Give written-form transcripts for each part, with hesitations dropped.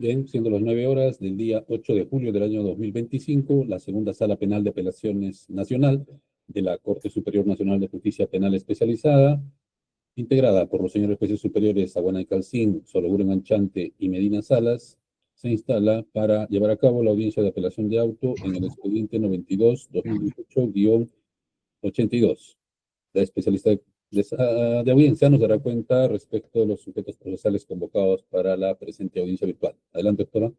Bien, siendo las 9 horas del día 8 de julio del año 2025, la Segunda Sala Penal de Apelaciones Nacional de la Corte Superior Nacional de Justicia Penal Especializada, integrada por los señores jueces superiores Aguana y Calcín, Sologuren Anchante y Medina Salas, se instala para llevar a cabo la audiencia de apelación de auto en el expediente 92-2018-82. La especialista de audiencia nos dará cuenta respecto de los sujetos procesales convocados para la presente audiencia virtual. Adelante, doctora.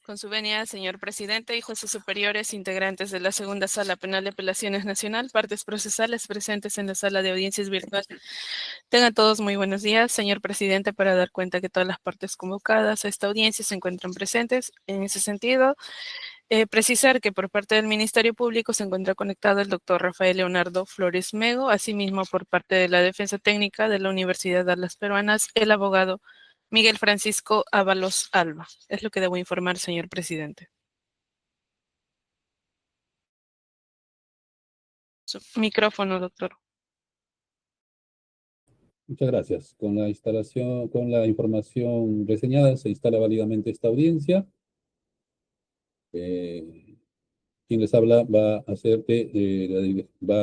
Con su venia, señor presidente y jueces superiores, integrantes de la Segunda Sala Penal de Apelaciones Nacional, partes procesales presentes en la sala de audiencias virtual. Tengan todos muy buenos días, señor presidente, para dar cuenta que todas las partes convocadas a esta audiencia se encuentran presentes. En ese sentido, precisar que por parte del Ministerio Público se encuentra conectado el doctor Rafael Leonardo Flores Mego, asimismo por parte de la Defensa Técnica de la Universidad de las Peruanas, el abogado Miguel Francisco Ábalos Alba. Es lo que debo informar, señor presidente. Su micrófono, doctor. Muchas gracias. Con la información reseñada, se instala válidamente esta audiencia. Quien les habla va a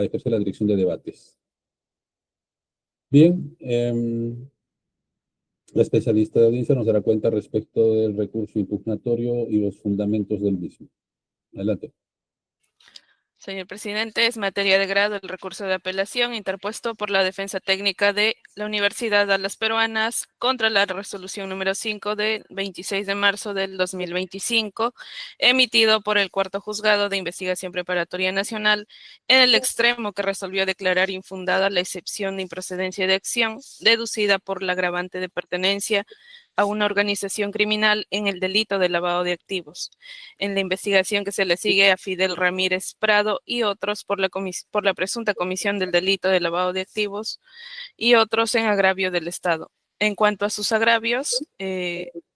ejercer la dirección de debates. Bien, la especialista de audiencia nos dará cuenta respecto del recurso impugnatorio y los fundamentos del mismo. Adelante. Señor presidente, es materia de grado el recurso de apelación interpuesto por la Defensa Técnica de la Universidad de las Peruanas contra la resolución número 5 del 26 de marzo del 2025, emitido por el Cuarto Juzgado de Investigación Preparatoria Nacional, en el extremo que resolvió declarar infundada la excepción de improcedencia de acción deducida por la agravante de pertenencia a una organización criminal en el delito de lavado de activos, en la investigación que se le sigue a Fidel Ramírez Prado y otros por la presunta comisión del delito de lavado de activos y otros en agravio del Estado. En cuanto a sus agravios,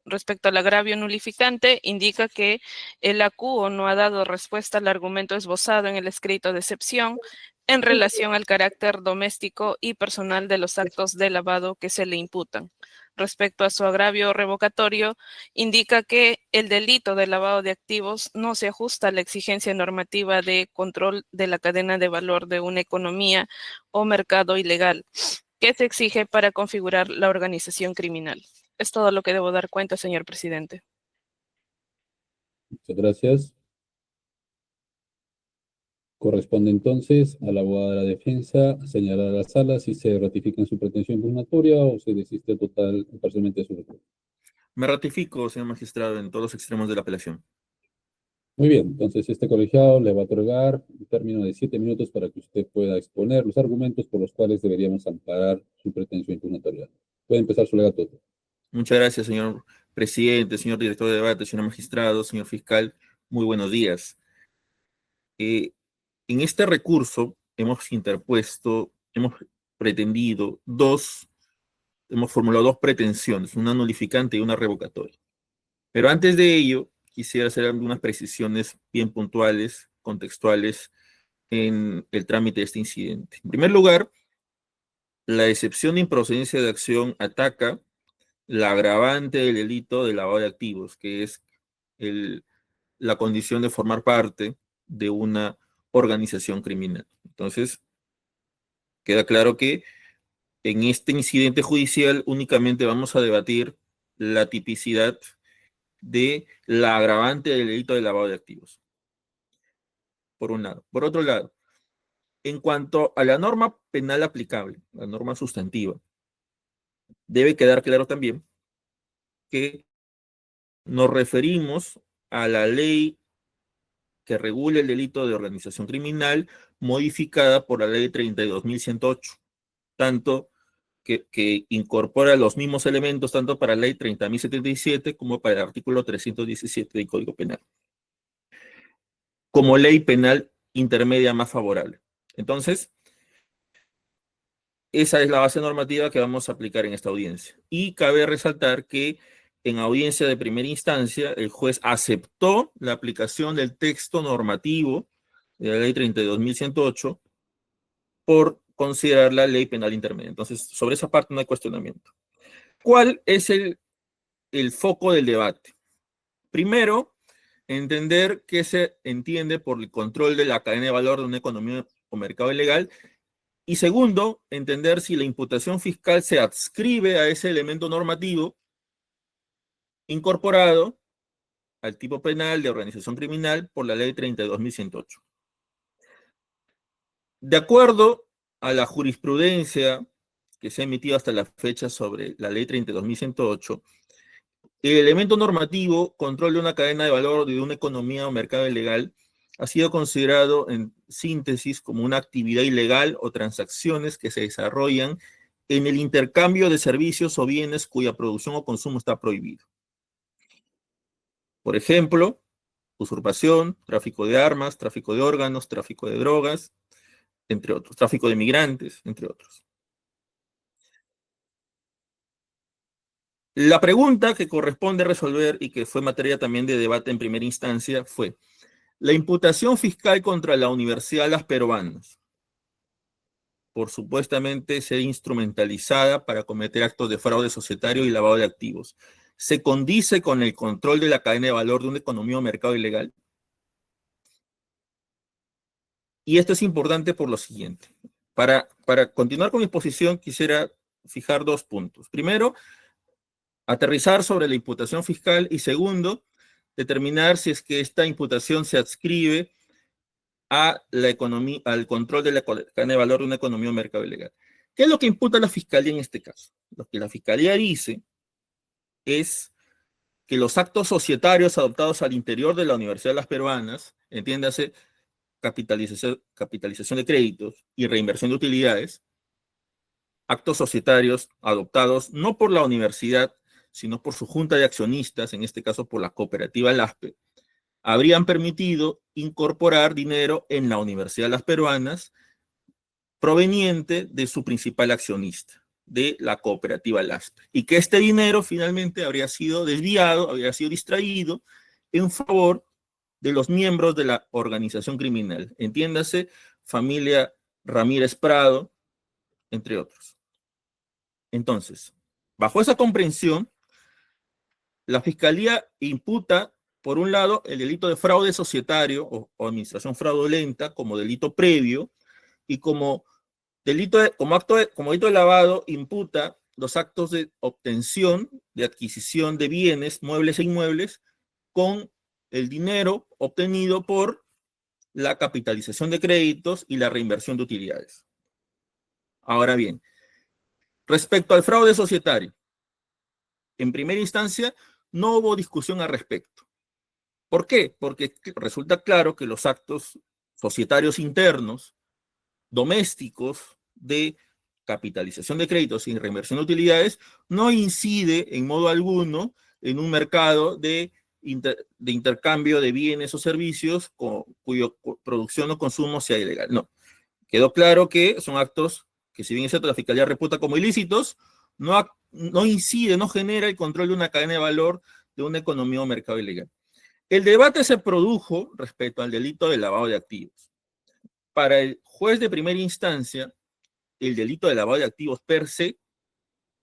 respecto al agravio nulificante, indica que el acuo no ha dado respuesta al argumento esbozado en el escrito de excepción en relación al carácter doméstico y personal de los actos de lavado que se le imputan. Respecto a su agravio revocatorio, indica que el delito de lavado de activos no se ajusta a la exigencia normativa de control de la cadena de valor de una economía o mercado ilegal, que se exige para configurar la organización criminal. Es todo lo que debo dar cuenta, señor presidente. Muchas gracias. Corresponde entonces a la abogada de la defensa señalar a la sala si se ratifica en su pretensión impugnatoria o se desiste total o parcialmente de su recurso. Me ratifico, señor magistrado, en todos los extremos de la apelación. Muy bien, entonces este colegiado le va a otorgar un término de 7 minutos para que usted pueda exponer los argumentos por los cuales deberíamos amparar su pretensión impugnatoria. Puede empezar su legato. Muchas gracias, señor presidente, señor director de debate, señor magistrado, señor fiscal. Muy buenos días. En este recurso hemos formulado dos pretensiones, una nulificante y una revocatoria. Pero antes de ello, quisiera hacer algunas precisiones bien puntuales, contextuales, en el trámite de este incidente. En primer lugar, la excepción de improcedencia de acción ataca la agravante del delito de lavado de activos, que es la condición de formar parte de una organización criminal. Entonces, queda claro que en este incidente judicial únicamente vamos a debatir la tipicidad de la agravante del delito de lavado de activos, por un lado. Por otro lado, en cuanto a la norma penal aplicable, la norma sustantiva, debe quedar claro también que nos referimos a la ley que regula el delito de organización criminal modificada por la ley 32.108, tanto que incorpora los mismos elementos tanto para la ley 30.077 como para el artículo 317 del Código Penal, como ley penal intermedia más favorable. Entonces, esa es la base normativa que vamos a aplicar en esta audiencia. Y cabe resaltar que en audiencia de primera instancia, el juez aceptó la aplicación del texto normativo de la ley 32.108 por considerar la ley penal intermedia. Entonces, sobre esa parte no hay cuestionamiento. ¿Cuál es el foco del debate. Primero, entender qué se entiende por el control de la cadena de valor de una economía o mercado ilegal. Y segundo, entender si la imputación fiscal se adscribe a ese elemento normativo incorporado al tipo penal de organización criminal por la ley 32.108. De acuerdo a la jurisprudencia que se ha emitido hasta la fecha sobre la ley 32.108, el elemento normativo, control de una cadena de valor de una economía o mercado ilegal, ha sido considerado en síntesis como una actividad ilegal o transacciones que se desarrollan en el intercambio de servicios o bienes cuya producción o consumo está prohibido. Por ejemplo, usurpación, tráfico de armas, tráfico de órganos, tráfico de drogas, entre otros, tráfico de migrantes, entre otros. La pregunta que corresponde resolver y que fue materia también de debate en primera instancia fue: la imputación fiscal contra la Universidad Las Peruanas, por supuestamente ser instrumentalizada para cometer actos de fraude societario y lavado de activos, ¿se condice con el control de la cadena de valor de una economía o mercado ilegal? Y esto es importante por lo siguiente. Para continuar con mi exposición, quisiera fijar 2 puntos. Primero, aterrizar sobre la imputación fiscal, y segundo, determinar si es que esta imputación se adscribe a la economía, al control de la cadena de valor de una economía o mercado ilegal. ¿Qué es lo que imputa la Fiscalía en este caso? Lo que la Fiscalía dice es que los actos societarios adoptados al interior de la Universidad de Las Peruanas, entiéndase, capitalización de créditos y reinversión de utilidades, actos societarios adoptados no por la universidad, sino por su junta de accionistas, en este caso por la cooperativa LASPE, habrían permitido incorporar dinero en la Universidad de Las Peruanas proveniente de su principal accionista, de la cooperativa LASPE, y que este dinero finalmente habría sido desviado, habría sido distraído en favor de los miembros de la organización criminal, entiéndase, familia Ramírez Prado, entre otros. Entonces, bajo esa comprensión, la Fiscalía imputa, por un lado, el delito de fraude societario o administración fraudulenta como delito previo, y como delito de lavado imputa los actos de obtención, de adquisición de bienes, muebles e inmuebles, con el dinero obtenido por la capitalización de créditos y la reinversión de utilidades. Ahora bien, respecto al fraude societario, en primera instancia no hubo discusión al respecto. ¿Por qué? Porque resulta claro que los actos societarios internos, domésticos, de capitalización de créditos y reinversión de utilidades, no incide en modo alguno en un mercado de intercambio de bienes o servicios cuya producción o consumo sea ilegal. No. Quedó claro que son actos que, si bien es cierto, la Fiscalía reputa como ilícitos, no incide, no genera el control de una cadena de valor de una economía o mercado ilegal. El debate se produjo respecto al delito de lavado de activos. Para el juez de primera instancia, el delito de lavado de activos per se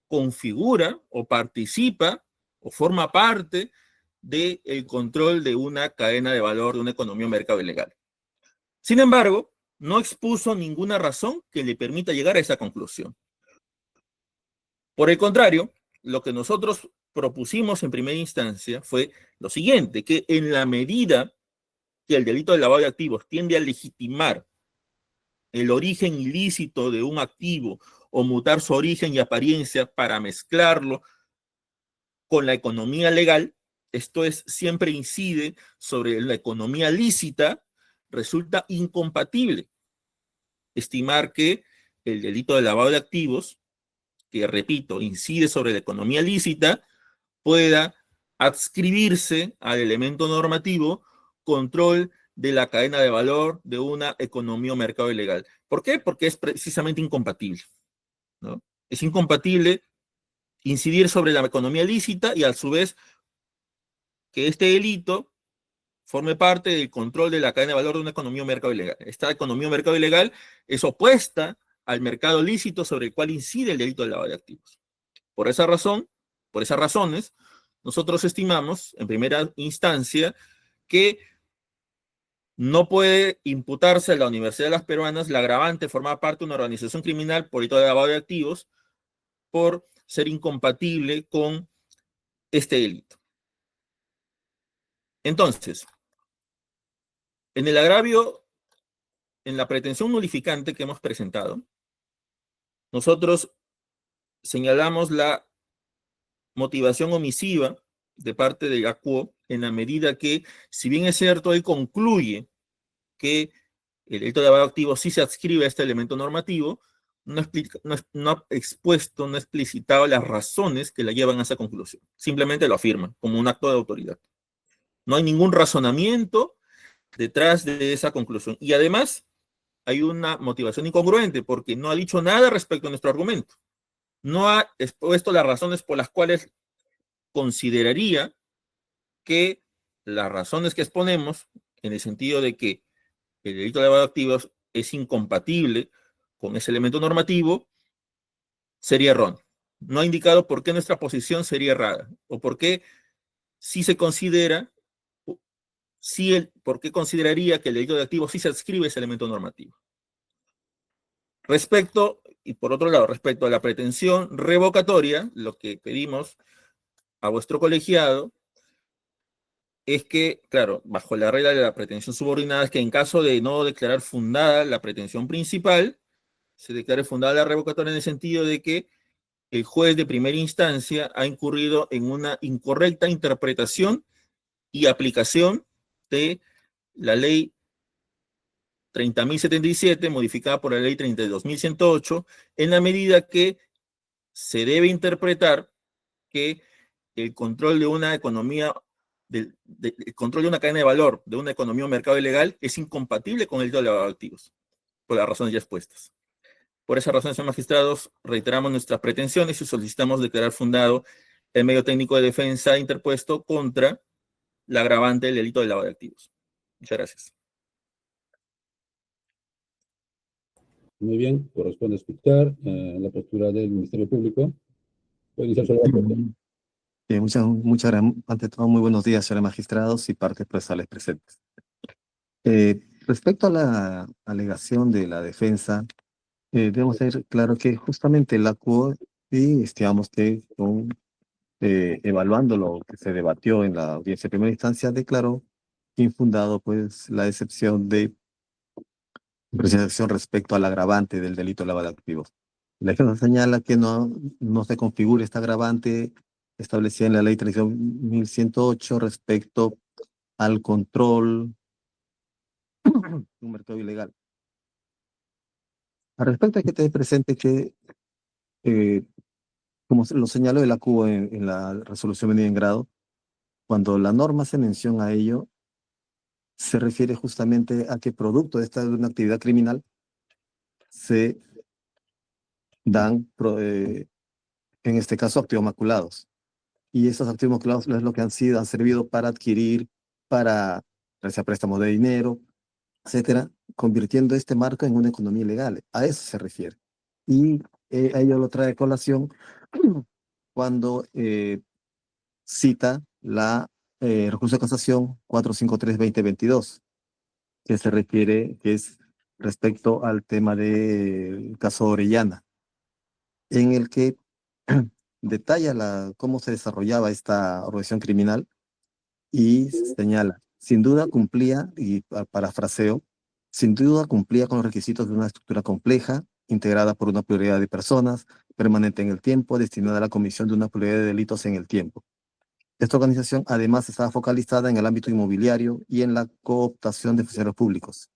configura o participa o forma parte del control de una cadena de valor de una economía o mercado ilegal. Sin embargo, no expuso ninguna razón que le permita llegar a esa conclusión. Por el contrario, lo que nosotros propusimos en primera instancia fue lo siguiente: que en la medida que el delito de lavado de activos tiende a legitimar el origen ilícito de un activo o mutar su origen y apariencia para mezclarlo con la economía legal, esto es, siempre incide sobre la economía lícita, resulta incompatible estimar que el delito de lavado de activos, que repito, incide sobre la economía lícita, pueda adscribirse al elemento normativo control de la cadena de valor de una economía o mercado ilegal. ¿Por qué? Porque es precisamente incompatible, ¿no? Es incompatible incidir sobre la economía lícita y, a su vez, que este delito forme parte del control de la cadena de valor de una economía o mercado ilegal. Esta economía o mercado ilegal es opuesta al mercado lícito sobre el cual incide el delito de lavado de activos. Por esa razón, por esas razones, nosotros estimamos, en primera instancia, que no puede imputarse a la Universidad de las Peruanas la agravante de formar parte de una organización criminal por delito de lavado de activos por ser incompatible con este delito. Entonces, en el agravio, en la pretensión nulificante que hemos presentado, nosotros señalamos la motivación omisiva de parte de ACUO en la medida que, si bien es cierto, él concluye que el delito de lavado de activos sí se adscribe a este elemento normativo, no ha expuesto, no ha explicitado las razones que la llevan a esa conclusión. Simplemente lo afirma como un acto de autoridad. No hay ningún razonamiento detrás de esa conclusión. Y además, hay una motivación incongruente porque no ha dicho nada respecto a nuestro argumento. No ha expuesto las razones por las cuales consideraría que las razones que exponemos, en el sentido de que el delito de lavado de activos es incompatible con ese elemento normativo, sería erróneo. No ha indicado por qué nuestra posición sería errada, o por qué sí se considera, por qué consideraría que el delito de activos sí se adscribe a ese elemento normativo. Respecto, y por otro lado, respecto a la pretensión revocatoria, lo que pedimos a vuestro colegiado es que, claro, bajo la regla de la pretensión subordinada, es que en caso de no declarar fundada la pretensión principal, se declare fundada la revocatoria en el sentido de que el juez de primera instancia ha incurrido en una incorrecta interpretación y aplicación de la ley 30.077, modificada por la ley 32.108, en la medida que se debe interpretar que el control de una economía, el control de una cadena de valor de una economía o mercado ilegal es incompatible con el delito de lavado de activos, por las razones ya expuestas. Por esas razones, señores magistrados, reiteramos nuestras pretensiones y solicitamos declarar fundado el medio técnico de defensa interpuesto contra la agravante del delito de lavado de activos. Muchas gracias. Muy bien, corresponde escuchar la postura del Ministerio Público. Puede iniciar su debate. Muchas gracias. Ante todo, muy buenos días, señores magistrados y partes procesales presentes. Respecto a la alegación de la defensa, debemos tener claro que justamente la ACUO, y estimamos que evaluando lo que se debatió en la audiencia de primera instancia, declaró infundado pues la excepción de presentación respecto al agravante del delito de lavado de activos. La defensa señala que no se configura esta agravante establecida en la ley 31.108 respecto al control de un mercado ilegal. Al respecto hay que tener presente que, como lo señaló el ACUO en la resolución venida en grado, cuando la norma hace mención a ello, se refiere justamente a que producto de una actividad criminal se dan, en este caso, activos maculados. Y esos activos maculados es lo que han servido para adquirir, para realizar préstamos de dinero, etcétera, convirtiendo este marco en una economía ilegal. A eso se refiere. Y a ello lo trae a colación cuando cita la recurso de casación 453-2022, que se refiere, que es respecto al tema del caso Orellana, en el que detalla cómo se desarrollaba esta organización criminal y señala, sin duda cumplía, y parafraseo, sin duda cumplía con los requisitos de una estructura compleja, integrada por una pluralidad de personas, permanente en el tiempo, destinada a la comisión de una pluralidad de delitos en el tiempo. Esta organización además estaba focalizada en el ámbito inmobiliario y en la cooptación de funcionarios públicos.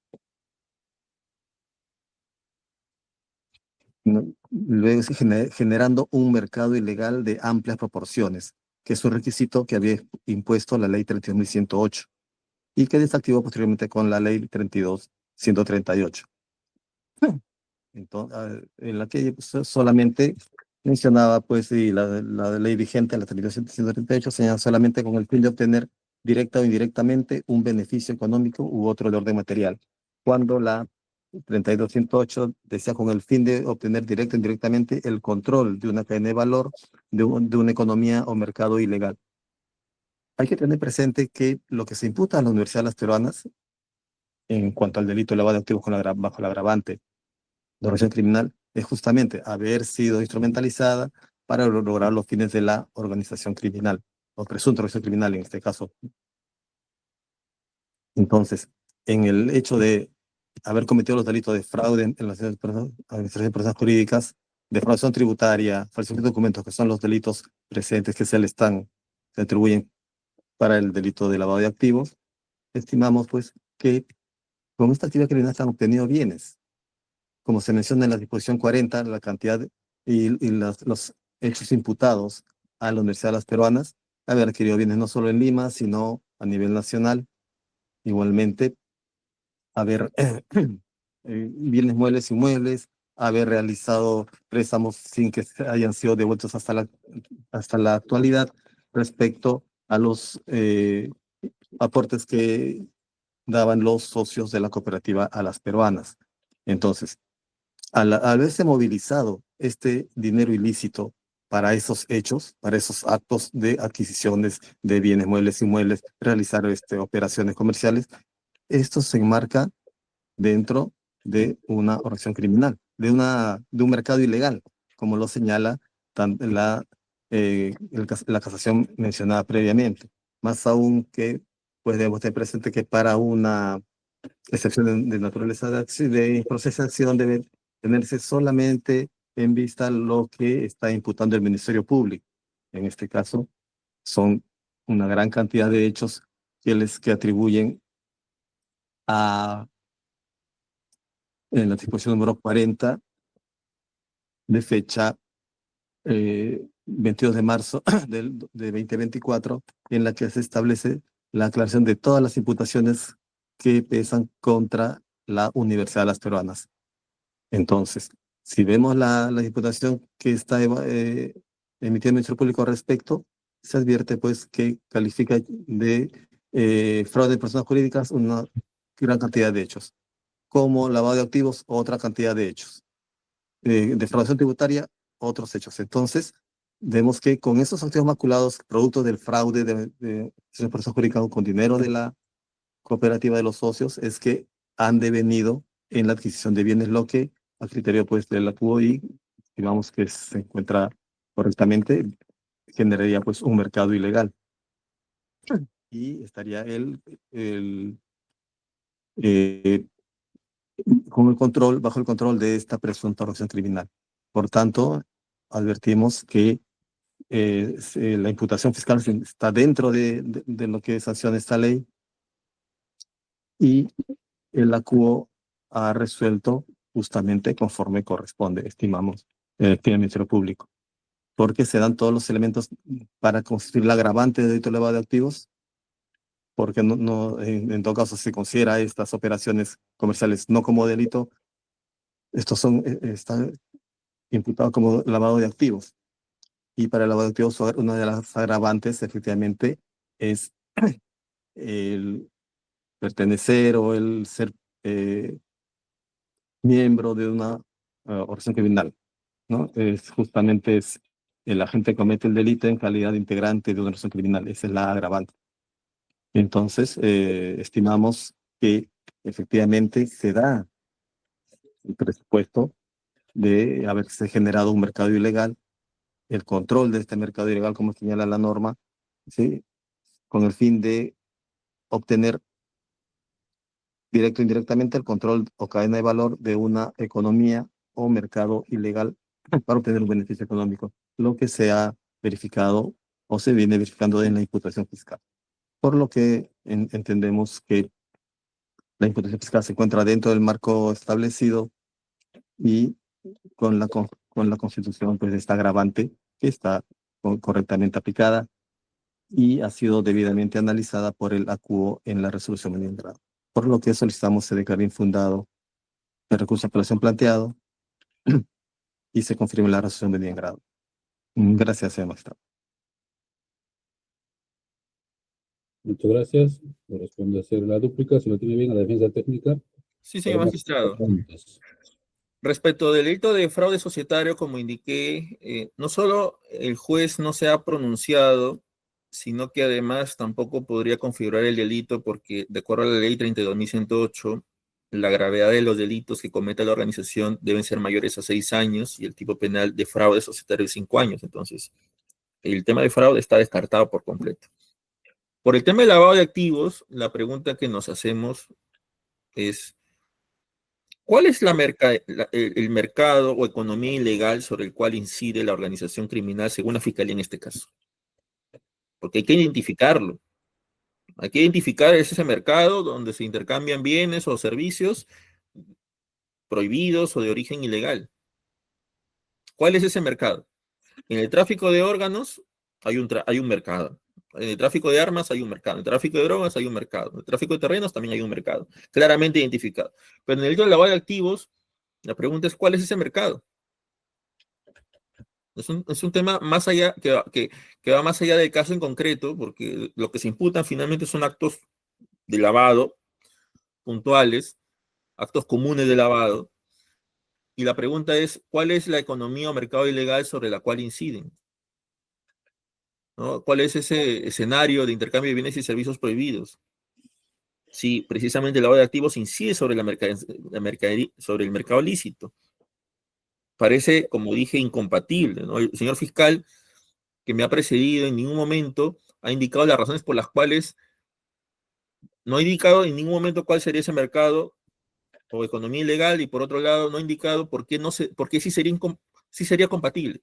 Luego generando un mercado ilegal de amplias proporciones, que es un requisito que había impuesto la ley 32.108 y que desactivó posteriormente con la ley 32.138. Entonces, en la que solamente mencionaba, pues, y la ley vigente, la 32.138, señala solamente con el fin de obtener directa o indirectamente un beneficio económico u otro de orden material, cuando la 32.108 decía con el fin de obtener directa o indirectamente el control de una cadena de valor de una economía o mercado ilegal. Hay que tener presente que lo que se imputa a la Universidad de las Peruanas en cuanto al delito de lavado de activos bajo la agravante de organización criminal es justamente haber sido instrumentalizada para lograr los fines de la organización criminal, o presunta organización criminal en este caso. Entonces, en el hecho de haber cometido los delitos de fraude en las administración de personas jurídicas, defraudación tributaria, falsificación de documentos, que son los delitos presentes que se atribuyen para el delito de lavado de activos, estimamos pues que con esta actividad criminal se han obtenido bienes. Como se menciona en la disposición 40, la cantidad los hechos imputados a la Universidad de las Peruanas, haber adquirido bienes no solo en Lima, sino a nivel nacional. Igualmente, haber bienes muebles y inmuebles, haber realizado préstamos sin que hayan sido devueltos hasta la actualidad respecto a los aportes que daban los socios de la cooperativa a las peruanas. Entonces, al haberse movilizado este dinero ilícito para esos hechos, para esos actos de adquisiciones de bienes muebles y inmuebles, realizar operaciones comerciales, esto se enmarca dentro de una organización criminal, de un mercado ilegal, como lo señala la casación mencionada previamente. Más aún que, pues debemos tener presente que para una excepción de naturaleza de proceso de acción debe tenerse solamente en vista lo que está imputando el Ministerio Público. En este caso, son una gran cantidad de hechos que atribuyen en la disposición número 40 de fecha 22 de marzo de 2024, en la que se establece la aclaración de todas las imputaciones que pesan contra la Universidad de las Peruanas. Entonces, si vemos la imputación que está emitiendo el Ministerio Público al respecto, se advierte pues que califica de fraude de personas jurídicas una gran cantidad de hechos, como lavado de activos, otra cantidad de hechos, defraudación tributaria, otros hechos. Entonces, vemos que con esos activos maculados, producto del fraude de personas jurídicas con dinero de la cooperativa de los socios, es que han devenido en la adquisición de bienes, lo que a criterio pues de la QOI, digamos que se encuentra correctamente, generaría pues un mercado ilegal. Y estaría bajo el control de esta presunta organización criminal. Por tanto, advertimos que la imputación fiscal está dentro de lo que sanciona esta ley, y el ACUO ha resuelto justamente conforme corresponde, estimamos, el Ministerio Público, porque se dan todos los elementos para constituir la agravante de delito de lavado de activos, porque en todo caso se considera estas operaciones comerciales no como delito, estos están imputados como lavado de activos. Y para el lavado de activos, una de las agravantes efectivamente es el pertenecer o el ser miembro de una organización criminal, ¿no? Justamente el agente comete el delito en calidad de integrante de una organización criminal, esa es la agravante. Entonces, estimamos que efectivamente se da el presupuesto de haberse generado un mercado ilegal, el control de este mercado ilegal, como señala la norma, ¿sí?, con el fin de obtener directo o indirectamente el control o cadena de valor de una economía o mercado ilegal para obtener un beneficio económico, lo que se ha verificado o se viene verificando en la imputación fiscal. Por lo que entendemos que la imputación fiscal se encuentra dentro del marco establecido y con la constitución pues está agravante que está correctamente aplicada y ha sido debidamente analizada por el ACUO en la resolución de grado. Por lo que solicitamos se declare infundado el recurso de apelación planteado y se confirme la resolución de grado. Gracias, señor magistrado. Muchas gracias. Corresponde hacer la dúplica, si lo tiene bien, a la defensa técnica. Sí, señor magistrado. Preguntas. Respecto del delito de fraude societario, como indiqué, no solo el juez no se ha pronunciado sino que además tampoco podría configurar el delito porque, de acuerdo a la ley 32.108, la gravedad de los delitos que cometa la organización deben ser mayores a 6 años y el tipo penal de fraude societario de 5 años. Entonces, el tema de fraude está descartado por completo. Por el tema de lavado de activos, la pregunta que nos hacemos es, ¿cuál es el mercado o economía ilegal sobre el cual incide la organización criminal según la Fiscalía en este caso? Porque hay que identificarlo. Hay que identificar ese mercado donde se intercambian bienes o servicios prohibidos o de origen ilegal. ¿Cuál es ese mercado? En el tráfico de órganos hay un mercado. En el tráfico de armas hay un mercado. En el tráfico de drogas hay un mercado. En el tráfico de terrenos también hay un mercado. Claramente identificado. Pero en el delito de lavado de activos, la pregunta es, ¿cuál es ese mercado? Es un tema más allá, que va más allá del caso en concreto, porque lo que se imputan finalmente son actos de lavado puntuales, actos comunes de lavado. Y la pregunta es, ¿cuál es la economía o mercado ilegal sobre la cual inciden? ¿No? ¿Cuál es ese escenario de intercambio de bienes y servicios prohibidos? Si precisamente el lavado de activos incide sobre sobre el mercado lícito. Parece, como dije, incompatible, ¿no? El señor fiscal que me ha precedido en ningún momento ha indicado las razones por las cuales no ha indicado en ningún momento cuál sería ese mercado o economía ilegal, y por otro lado no ha indicado por qué sí sería compatible.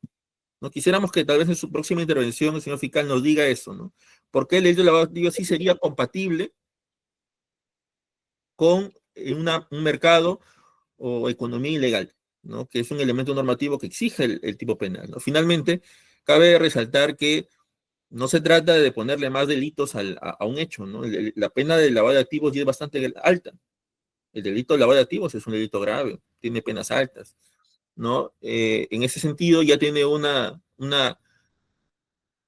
¿No? Quisiéramos que tal vez en su próxima intervención el señor fiscal nos diga eso, ¿no? ¿Por qué el delito de lavado de activos sí sería compatible con un mercado o economía ilegal, ¿no? Que es un elemento normativo que exige el tipo penal, ¿no? Finalmente, cabe resaltar que no se trata de ponerle más delitos a un hecho, ¿no? La pena de lavado de activos ya es bastante alta. El delito de lavado de activos es un delito grave, tiene penas altas, ¿no? En ese sentido ya tiene una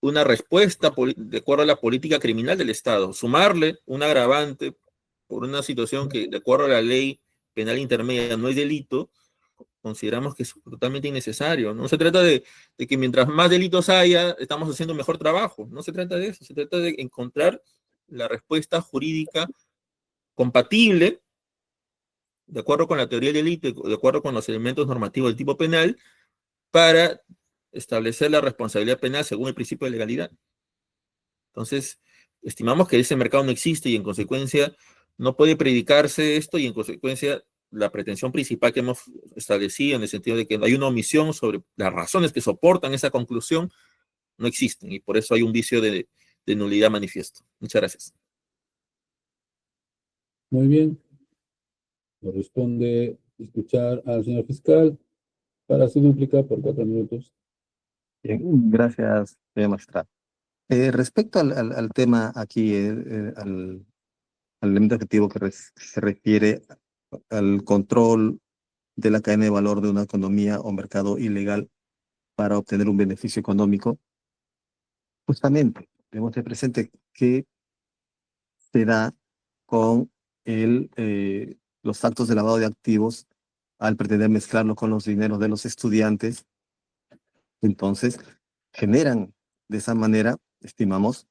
respuesta de acuerdo a la política criminal del Estado. Sumarle un agravante por una situación que, de acuerdo a la ley penal intermedia, no es delito, consideramos que es totalmente innecesario. No se trata de que mientras más delitos haya, estamos haciendo mejor trabajo. No se trata de eso. Se trata de encontrar la respuesta jurídica compatible, de acuerdo con la teoría del delito, de acuerdo con los elementos normativos del tipo penal, para establecer la responsabilidad penal según el principio de legalidad. Entonces, estimamos que ese mercado no existe y en consecuencia no puede predicarse esto, y en consecuencia la pretensión principal que hemos establecido en el sentido de que hay una omisión sobre las razones que soportan esa conclusión no existen, y por eso hay un vicio de nulidad manifiesto. Muchas gracias. Muy bien. Corresponde escuchar al señor fiscal para su dúplica por 4 minutos. Bien, gracias, señor magistrado. Respecto al tema aquí, al elemento objetivo que se refiere al control de la cadena de valor de una economía o mercado ilegal para obtener un beneficio económico, justamente tenemos de presente que se da con los actos de lavado de activos al pretender mezclarlo con los dineros de los estudiantes. Entonces, generan de esa manera, estimamos,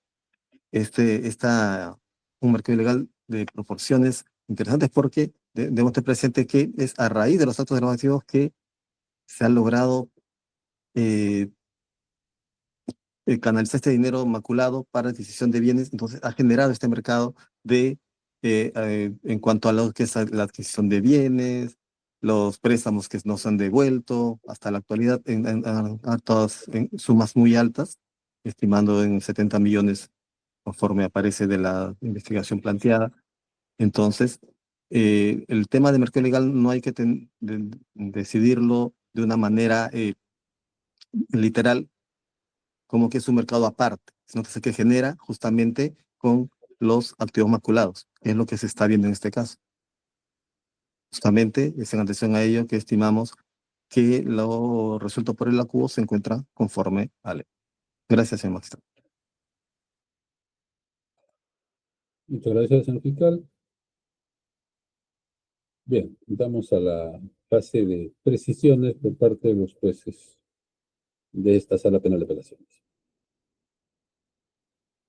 un mercado ilegal de proporciones interesantes, porque debemos tener presente que es a raíz de los actos de lavado de activos que se ha logrado eh, canalizar este dinero maculado para adquisición de bienes. Entonces ha generado este mercado en cuanto a lo que es la adquisición de bienes, los préstamos que nos han devuelto hasta la actualidad a todas en sumas muy altas, estimando en 70 millones conforme aparece de la investigación planteada. Entonces, el tema de mercado legal no hay que decidirlo de una manera literal, como que es un mercado aparte, sino que es el que genera justamente con los activos maculados, que es lo que se está viendo en este caso. Justamente es en atención a ello que estimamos que lo resuelto por el acuo se encuentra conforme a ley. Gracias, señor magistrado. Muchas gracias, señor fiscal. Bien, vamos a la fase de precisiones por parte de los jueces de esta Sala Penal de Apelaciones.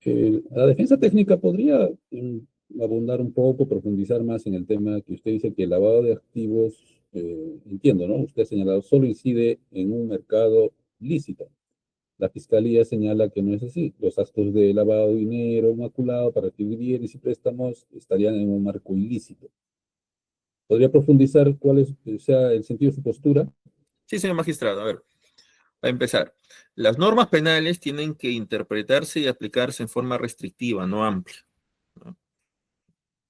La defensa técnica podría abundar un poco, profundizar más en el tema que usted dice que el lavado de activos, entiendo, ¿no? Usted ha señalado, solo incide en un mercado lícito. La fiscalía señala que no es así. Los actos de lavado de dinero maculado para adquirir bienes y préstamos estarían en un marco ilícito. ¿Podría profundizar cuál es, o sea, el sentido de su postura? Sí, señor magistrado, a ver, para empezar, las normas penales tienen que interpretarse y aplicarse en forma restrictiva, no amplia, ¿no?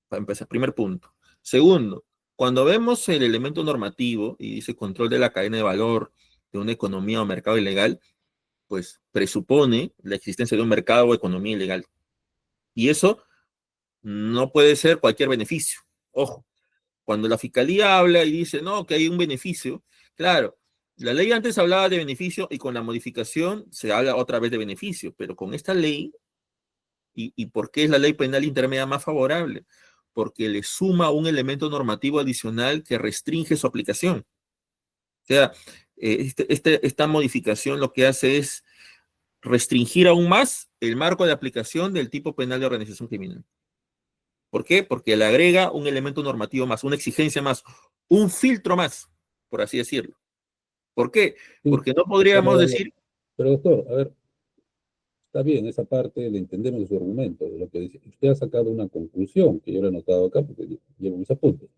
Para empezar, primer punto. Segundo, cuando vemos el elemento normativo y dice control de la cadena de valor de una economía o mercado ilegal, pues presupone la existencia de un mercado o economía ilegal. Y eso no puede ser cualquier beneficio. Ojo, cuando la fiscalía habla y dice, no, que hay un beneficio, claro, la ley antes hablaba de beneficio y con la modificación se habla otra vez de beneficio, pero con esta ley, ¿y por qué es la ley penal intermedia más favorable? Porque le suma un elemento normativo adicional que restringe su aplicación. O sea, esta modificación lo que hace es restringir aún más el marco de aplicación del tipo penal de organización criminal. ¿Por qué? Porque le agrega un elemento normativo más, una exigencia más, un filtro más, por así decirlo. ¿Por qué? Sí, Porque no podríamos pero, decir, pero doctor, a ver, está bien, esa parte le entendemos de su argumento, de lo que dice. Usted ha sacado una conclusión que yo le he notado acá porque llevo mis apuntes.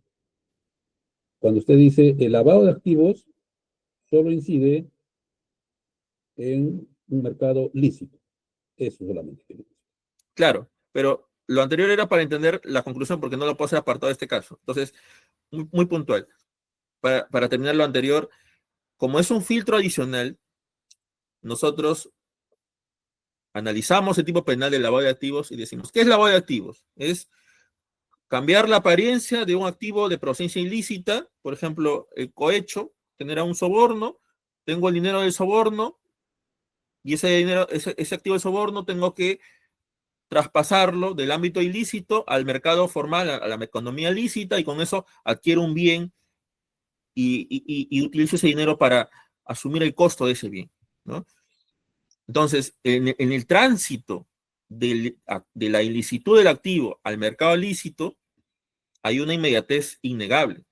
Cuando usted dice el lavado de activos solo incide en un mercado lícito. Eso solamente quiero decir. claro, pero lo anterior era para entender la conclusión porque no lo puedo hacer apartado de este caso. Entonces, muy puntual. Para terminar lo anterior, como es un filtro adicional, nosotros analizamos el tipo penal del lavado de activos y decimos, ¿qué es lavado de activos? Es cambiar la apariencia de un activo de procedencia ilícita, por ejemplo, el cohecho, genera un soborno, tengo el dinero del soborno y ese dinero, ese activo de soborno tengo que traspasarlo del ámbito ilícito al mercado formal, a la economía lícita, y con eso adquiero un bien y utilizo ese dinero para asumir el costo de ese bien, ¿no? Entonces, en el tránsito de la ilicitud del activo al mercado lícito, hay una inmediatez innegable.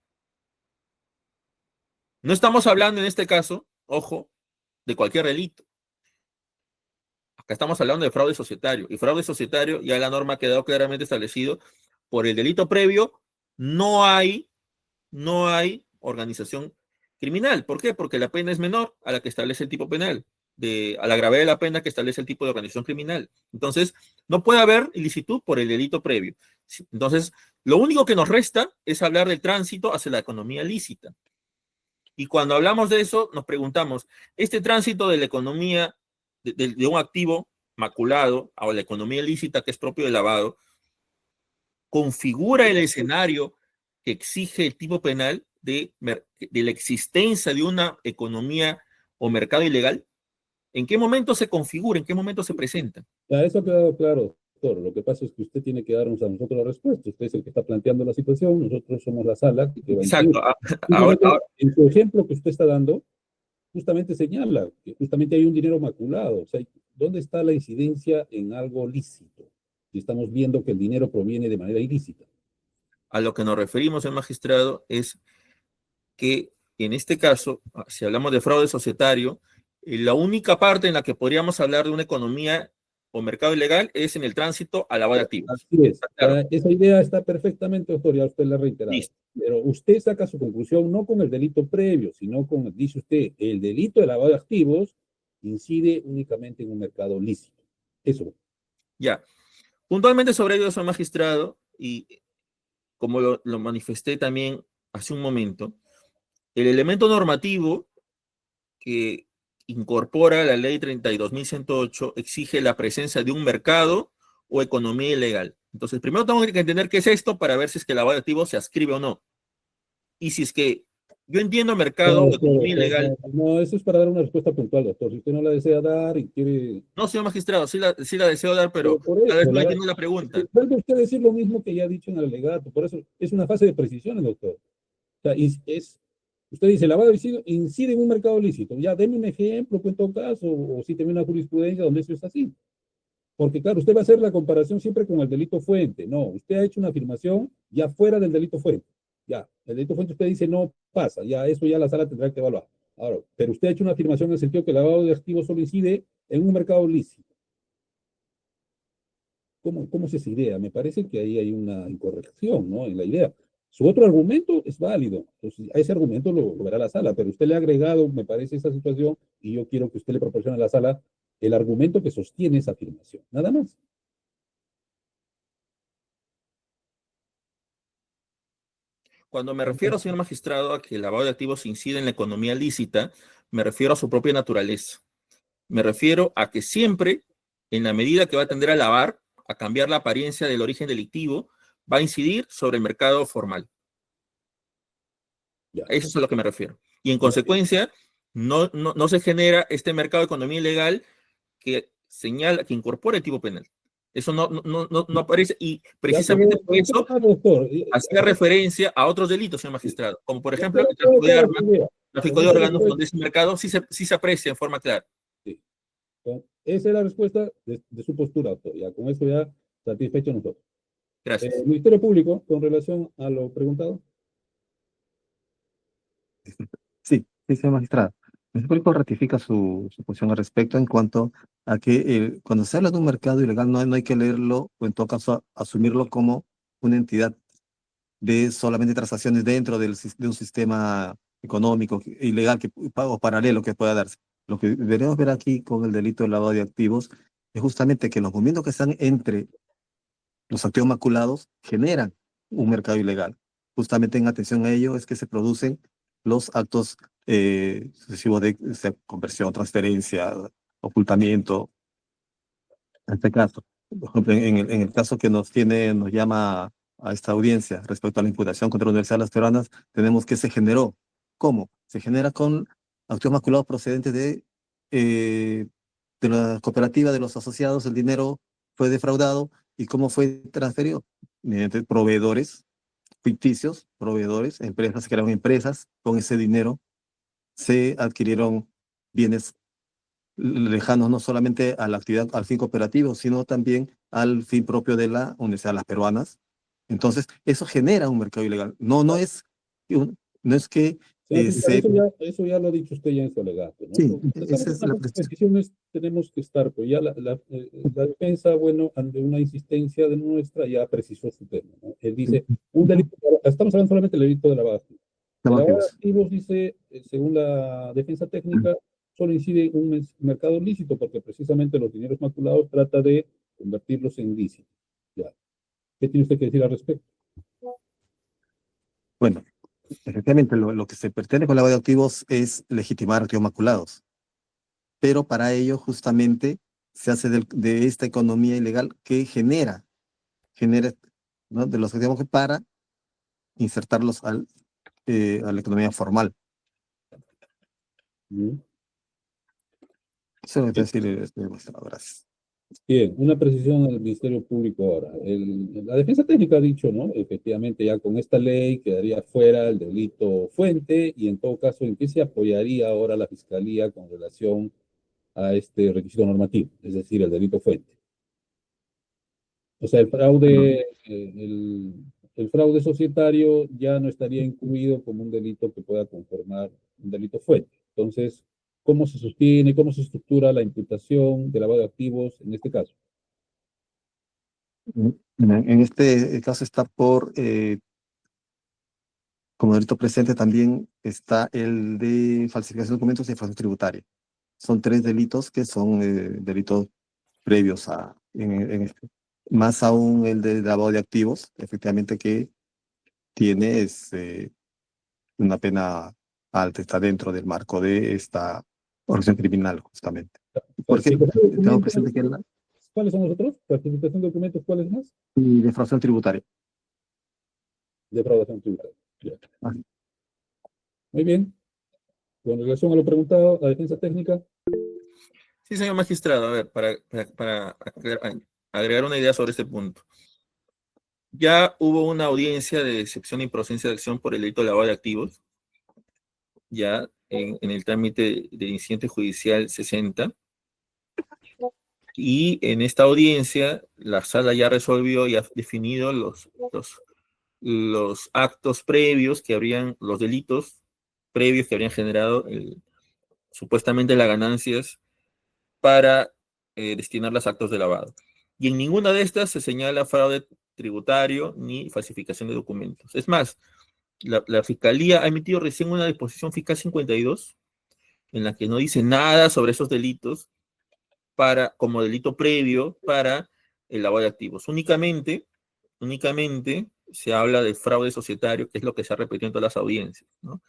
No estamos hablando en este caso, ojo, de cualquier delito. Acá estamos hablando de fraude societario. Y fraude societario, ya la norma ha quedado claramente establecido, por el delito previo no hay organización criminal. ¿Por qué? Porque la pena es menor a la que establece el tipo penal, a la gravedad de la pena que establece el tipo de organización criminal. Entonces, no puede haber ilicitud por el delito previo. Entonces, lo único que nos resta es hablar del tránsito hacia la economía lícita. Y cuando hablamos de eso, nos preguntamos, ¿este tránsito de la economía, de un activo maculado a la economía lícita que es propio del lavado, configura el escenario que exige el tipo penal de la existencia de una economía o mercado ilegal? ¿En qué momento se configura? ¿En qué momento se presenta? Ya, eso ha quedado claro, doctor. Lo que pasa es que usted tiene que darnos a nosotros la respuesta. Usted es el que está planteando la situación, nosotros somos la sala que va a Exacto. incidir. Ahora, Simplemente, en su ejemplo que usted está dando, justamente señala que justamente hay un dinero maculado. O sea, ¿dónde está la incidencia en algo lícito? Si estamos viendo que el dinero proviene de manera ilícita. a lo que nos referimos, el magistrado, es que en este caso, si hablamos de fraude societario, la única parte en la que podríamos hablar de una economía o mercado ilegal es en el tránsito a lavado de activos. Así es. Claro. Esa idea está perfectamente, doctor, ya usted la ha reiterado. Listo. Pero usted saca su conclusión no con el delito previo, sino con, dice usted, el delito de lavado de activos incide únicamente en un mercado lícito. Eso. Ya. Puntualmente sobre ello, soy magistrado, y como lo manifesté también hace un momento, el elemento normativo que incorpora la ley 32.108 exige la presencia de un mercado o economía ilegal. Entonces, primero tengo que entender qué es esto para ver si es que el lavado de activos se adscribe o no. Y si es que yo entiendo mercado o economía ilegal. No, eso es para dar una respuesta puntual, doctor. Si usted no la desea dar y quiere... No, señor magistrado, sí la deseo dar, pero por tal vez eso, no entiendo la pregunta. vuelve usted a decir lo mismo que ya ha dicho en el alegato. Por eso es una fase de precisiones, doctor. O sea, usted dice, lavado de activos incide en un mercado lícito. Ya, deme un ejemplo, en todo caso, o si tiene una jurisprudencia donde eso es así. Porque claro, usted va a hacer la comparación siempre con el delito fuente. No, usted ha hecho una afirmación ya fuera del delito fuente. Ya, el delito fuente usted dice no pasa, ya eso ya la sala tendrá que evaluar. Ahora, pero usted ha hecho una afirmación en el sentido que el lavado de activos solo incide en un mercado lícito. ¿Cómo es esa idea? Me parece que ahí hay una incorrección, ¿no? En la idea. Su otro argumento es válido. Entonces, a ese argumento lo verá la sala, pero usted le ha agregado, me parece, esa situación y yo quiero que usted le proporcione a la sala el argumento que sostiene esa afirmación. Nada más. Cuando me refiero, señor magistrado, a que el lavado de activos incide en la economía lícita, me refiero a su propia naturaleza. Me refiero a que siempre, en la medida que va a tender a lavar, a cambiar la apariencia del origen delictivo, va a incidir sobre el mercado formal. Ya. Eso es a lo que me refiero. Y en consecuencia, no se genera este mercado de economía ilegal que señala, que incorpora el tipo penal. Eso no aparece, y precisamente por eso doctor, hacía referencia a otros delitos, señor magistrado, como por ejemplo el puedo tráfico de dar armas, una idea. tráfico de órganos, donde ese mercado sí se aprecia en forma clara. Sí. Esa es la respuesta de su postura, doctor. Ya con eso ya satisfecho nosotros. Gracias. Ministerio Público, con relación a lo preguntado. Sí, sí, señor magistrado. El Ministerio Público ratifica su posición al respecto en cuanto a que cuando se habla de un mercado ilegal no hay que leerlo o en todo caso asumirlo como una entidad de solamente transacciones dentro de un sistema económico ilegal o paralelo que pueda darse. Lo que deberíamos ver aquí con el delito de lavado de activos es justamente que los movimientos que están entre los activos maculados generan un mercado ilegal. Justamente en atención a ello es que se producen los actos sucesivos de conversión, transferencia, ocultamiento. En este caso, por ejemplo, en el caso que nos llama a esta audiencia respecto a la imputación contra la Universidad de las Peruanas, tenemos que se generó. ¿Cómo? Se genera con activos maculados procedentes de la cooperativa, de los asociados, el dinero fue defraudado. ¿Y cómo fue transferido? Mediante proveedores ficticios, proveedores, empresas, se crearon empresas, con ese dinero se adquirieron bienes lejanos no solamente a la actividad, al fin cooperativo, sino también al fin propio de la Universidad de las Peruanas. Entonces, eso genera un mercado ilegal. No es que Eso ya lo ha dicho usted ya en su alegato, ¿no? sí, Cuando esa estamos es en la las precisión. precisiones tenemos que estar, pues ya la defensa, bueno, ante una insistencia de nuestra, ya precisó su tema, ¿no? Él dice, un delito, estamos hablando solamente del delito de lavado de activos. El lavado de activos dice, según la defensa técnica, solo incide en un mercado lícito, porque precisamente los dineros maculados trata de convertirlos en lícitos. Ya. ¿Qué tiene usted que decir al respecto? Bueno, efectivamente, lo que se pretende con el lavado de activos es legitimar activos maculados, pero para ello justamente se hace de esta economía ilegal que genera, ¿no? De los activos para insertarlos a la economía formal. ¿Mm? Eso lo que te decir, gracias. Bien, una precisión al Ministerio Público ahora. La defensa técnica ha dicho, ¿no? Efectivamente, ya con esta ley quedaría fuera el delito fuente y en todo caso, ¿en qué se apoyaría ahora la Fiscalía con relación a este requisito normativo? Es decir, el delito fuente. O sea, el fraude societario ya no estaría incluido como un delito que pueda conformar un delito fuente. Entonces, ¿cómo se sostiene, cómo se estructura la imputación de lavado de activos en este caso? En este caso está como delito presente también está el de falsificación de documentos y evasión tributaria. Son tres delitos que son delitos previos en este. Más aún el de lavado de activos, efectivamente que tiene una pena alta, está dentro del marco de esta organización criminal, justamente. Porque tengo presente que ¿Cuáles son los otros? Falsificación de documentos, ¿cuáles más? y defraudación tributaria. Defraudación tributaria. Ah. Muy bien. Con relación a lo preguntado, la defensa técnica. Sí, señor magistrado, a ver, para agregar una idea sobre este punto. Ya hubo una audiencia de excepción e improcedencia de acción por el delito de lavado de activos, ya en el trámite de incidente judicial 60, Y en esta audiencia, la sala ya resolvió y ha definido los actos previos que habrían, los delitos previos que habrían generado supuestamente las ganancias para destinarlas a actos de lavado. Y en ninguna de estas se señala fraude tributario ni falsificación de documentos. Es más, la Fiscalía ha emitido recién una disposición fiscal 52 en la que no dice nada sobre esos delitos como delito previo para el lavado de activos. Únicamente se habla de fraude societario, que es lo que se ha repetido en todas las audiencias, ¿no?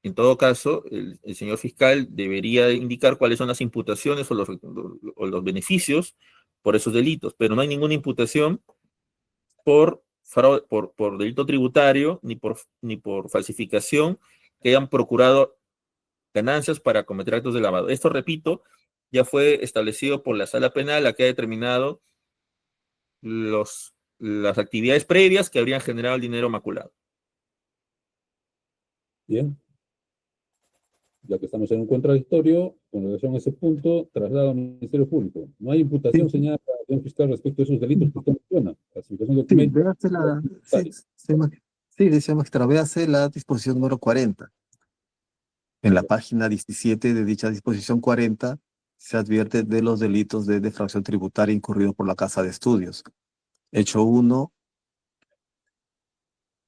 En todo caso, el señor fiscal debería indicar cuáles son las imputaciones o los beneficios por esos delitos, pero no hay ninguna imputación por fraude, por delito tributario ni por falsificación que hayan procurado ganancias para cometer actos de lavado. Esto, repito, ya fue establecido por la sala penal, la que ha determinado las actividades previas que habrían generado el dinero maculado. Bien. Ya que estamos en un contradictorio, con relación a ese punto, traslado al Ministerio Público. No hay imputación, Sí. señora señor fiscal, respecto a esos delitos que usted menciona. Falsificación de Sí, documentos. véase decía magistrado, véase la disposición número 40. En la página 17 de dicha disposición 40 se advierte de los delitos de defraudación tributaria incurridos por la Casa de Estudios. Hecho 1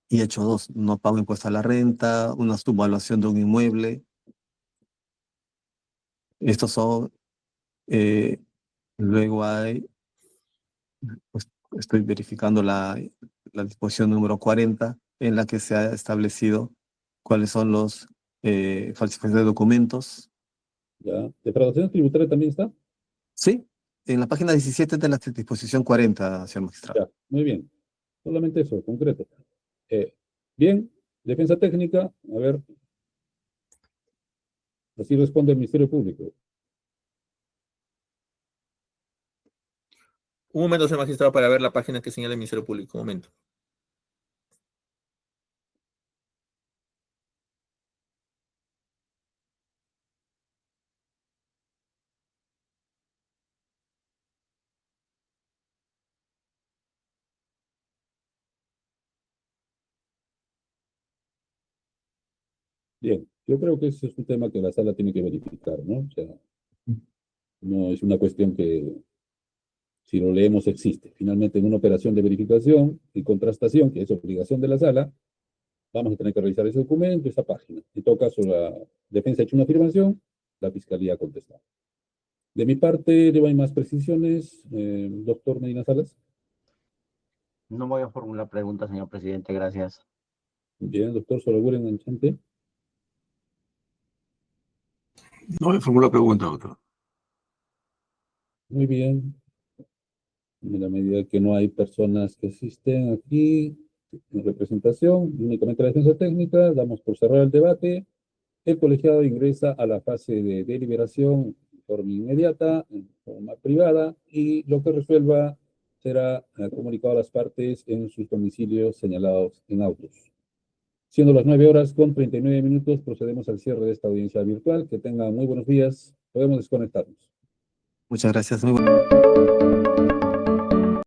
y hecho 2, no pago impuesto a la renta, una subvaluación de un inmueble. Estos son, luego hay, pues, estoy verificando la disposición número 40, en la que se ha establecido cuáles son los falsificaciones de documentos. Ya. ¿Defraudación tributaria también está? Sí, en la página 17 de la disposición 40, señor magistrado. Ya, muy bien. Solamente eso, concreto. Bien, defensa técnica, a ver. Así responde el Ministerio Público. Un momento, señor magistrado, para ver la página que señala el Ministerio Público. Un momento. Bien, yo creo que ese es un tema que la sala tiene que verificar, ¿no? O sea, no es una cuestión que, si lo leemos, existe. Finalmente, en una operación de verificación y contrastación, que es obligación de la sala, vamos a tener que revisar ese documento, esa página. En todo caso, la defensa ha hecho una afirmación, la fiscalía ha contestado. De mi parte, ¿no hay más precisiones, doctor Medina Salas? No voy a formular preguntas, señor presidente, gracias. Bien, doctor Sologuren Enchante. No me formuló pregunta, doctor. Muy bien. En la medida que no hay personas que asisten aquí en representación, únicamente la defensa técnica, damos por cerrar el debate. El colegiado ingresa a la fase de deliberación de forma inmediata, en forma privada, y lo que resuelva será comunicado a las partes en sus domicilios señalados en autos. Siendo las 9:39, procedemos al cierre de esta audiencia virtual. Que tengan muy buenos días. Podemos desconectarnos. Muchas gracias. Muy